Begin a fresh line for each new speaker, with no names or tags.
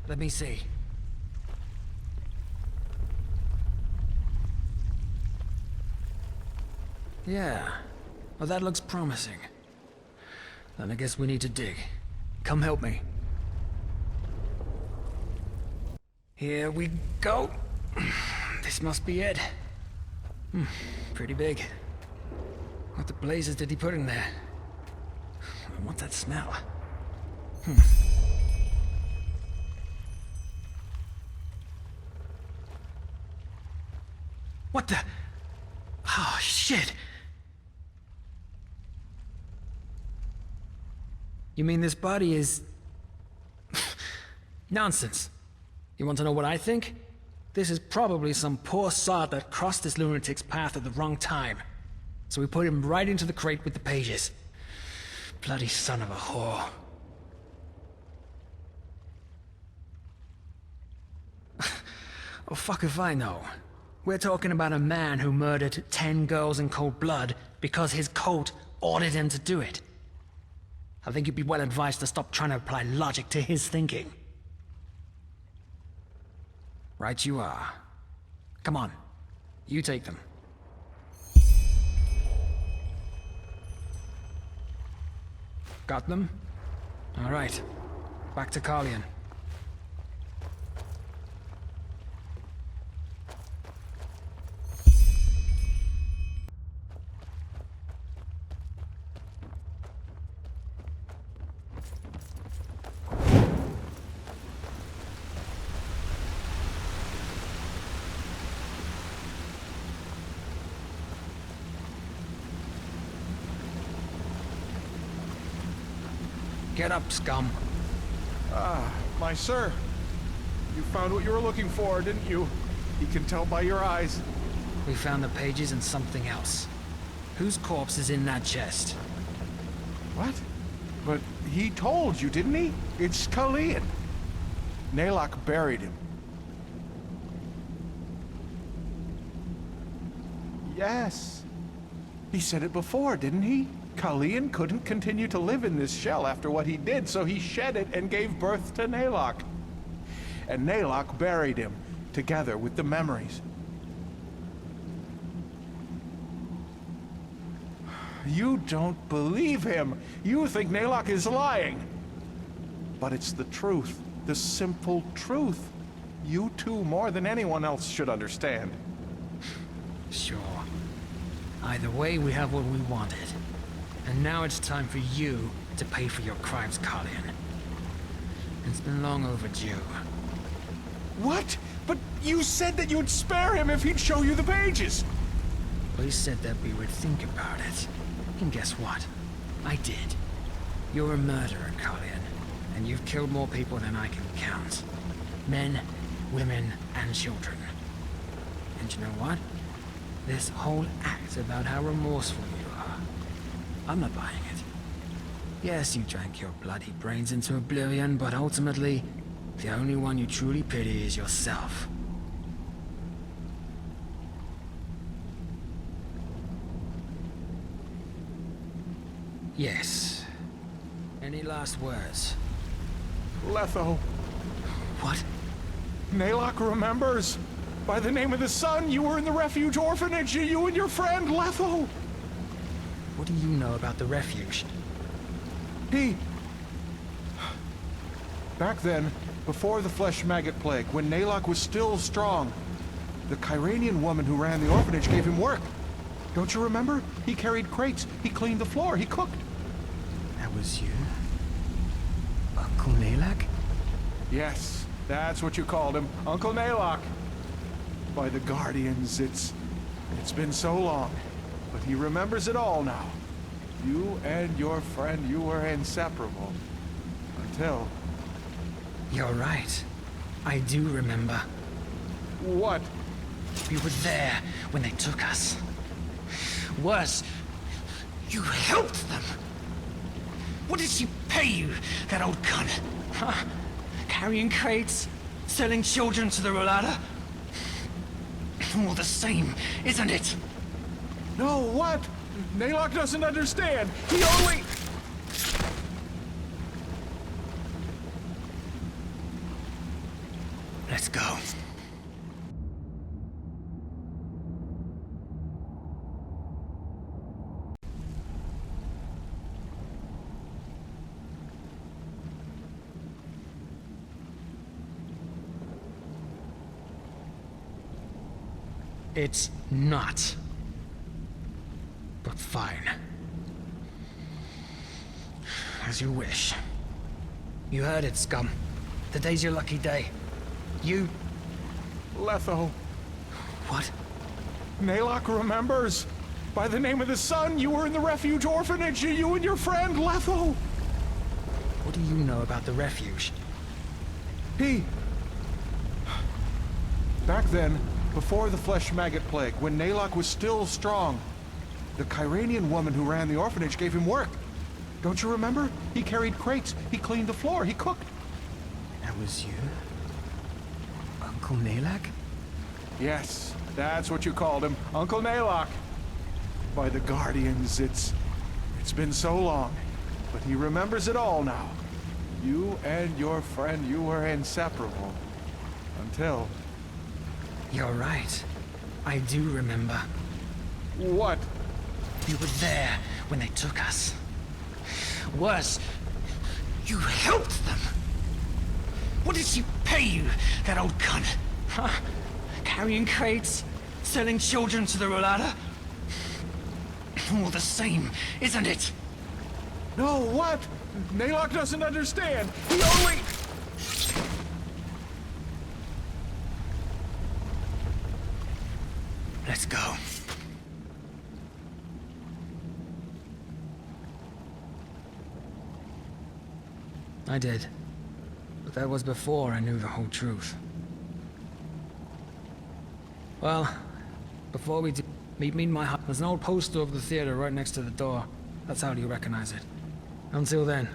Let me see. Yeah. Well, that looks promising. Then I guess we need to dig. Come help me. Here we go. This must be it. Pretty big. What the blazes did he put in there? What's that smell? What the? Oh, shit! You mean this body is... Nonsense. You want to know what I think? This is probably some poor sod that crossed this lunatic's path at the wrong time. So we put him right into the crate with the pages. Bloody son of a whore. Oh, fuck if I know. We're talking about a man who murdered 10 girls in cold blood because his cult ordered him to do it. I think you'd be well advised to stop trying to apply logic to his thinking. Right you are. Come on, you take them. Got them? All right, back to Carlion. Get up, scum.
My sir. You found what you were looking for, didn't you? He can tell by your eyes.
We found the pages and something else. Whose corpse is in that chest?
What? But he told you, didn't he? It's Carlion. Naylock buried him. Yes. He said it before, didn't he? Carlion couldn't continue to live in this shell after what he did, so he shed it and gave birth to Naylock. And Naylock buried him, together with the memories. You don't believe him. You think Naylock is lying. But it's the truth, the simple truth. You two, more than anyone else, should understand.
Sure. Either way, we have what we wanted. And now it's time for you to pay for your crimes, Carlion. It's been long overdue.
What? But you said that you'd spare him if he'd show you the pages!
We said that we would think about it. And guess what? I did. You're a murderer, Carlion. And you've killed more people than I can count. Men, women, and children. And you know what? This whole act about how remorseful you are, I'm not buying it. Yes, you drank your bloody brains into oblivion, but ultimately, the only one you truly pity is yourself. Yes. Any last words?
Letho.
What?
Naylock remembers. By the name of the sun, you were in the refuge orphanage, you and your friend, Letho.
What do you know about the refuge?
Back then, before the flesh maggot plague, when Naylock was still strong, the Kyranian woman who ran the orphanage gave him work. Don't you remember? He carried crates, he cleaned the floor, he cooked.
That was you? Uncle Naylock?
Yes, that's what you called him, Uncle Naylock. By the Guardians, it's been so long, but he remembers it all now. You and your friend, you were inseparable. Until...
You're right. I do remember.
What?
We were there when they took us. Worse, you helped them. What did she pay you, that old cunt? Huh? Carrying crates? Selling children to the Rolada? All the same, isn't it?
No, what? Naylock doesn't understand. He only...
Let's go. It's not. But fine. As you wish. You heard it, scum. Today's your lucky day. You...
Letho.
What?
Naylock remembers. By the name of the sun, you were in the refuge orphanage, you and your friend, Letho.
What do you know about the refuge?
Back then, before the flesh maggot plague, when Naylock was still strong, the Kyranian woman who ran the orphanage gave him work. Don't you remember? He carried crates, he cleaned the floor, he cooked.
That was you? Uncle Naylock?
Yes, that's what you called him, Uncle Naylock. By the Guardians, it's been so long, but he remembers it all now. You and your friend, you were inseparable. Until...
You're right. I do remember.
What?
You were there when they took us. Worse, you helped them. What did she pay you, that old cunt? Huh? Carrying crates? Selling children to the Rolada? All the same, isn't it?
No, what? Naylock doesn't understand. He only...
Let's go. I did. But that was before I knew the whole truth. Well, before we do, meet me in my hut. There's an old poster of the theater right next to the door. That's how you recognize it. Until then,